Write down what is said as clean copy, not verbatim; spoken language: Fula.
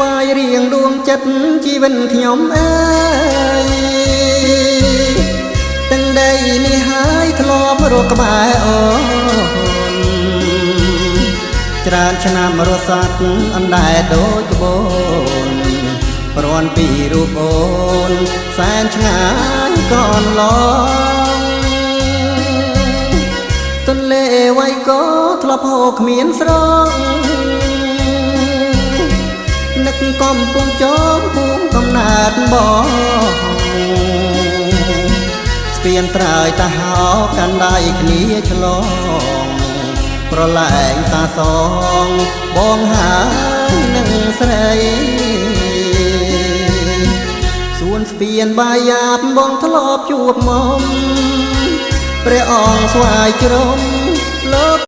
វាយរៀងដួងចិត្តជីវិតខ្ញុំអើយទាំងដីនេះហើយធ្លាប់រកក្បែរអូនច្រើនឆ្នាំរស់សត្វអណ្ដែតដូចក្បូនព្រាន់ពីរូបអូនសែនឆ្ងាយកនឡងទន្លេវៃក៏ធ្លាប់ហូរគ្មានស្រងនឹកកំពុងចងពុំកំណើតបងស្ពានត្រើយតាហោកាន់ដៃគ្នាឆ្លងប្រឡែងតាសងបងហើយនឹងស្រីសួនស្ពានបាយាបបងធ្លាប់ជួបមុំព្រះអង្គស្វាយជ្រុំលោក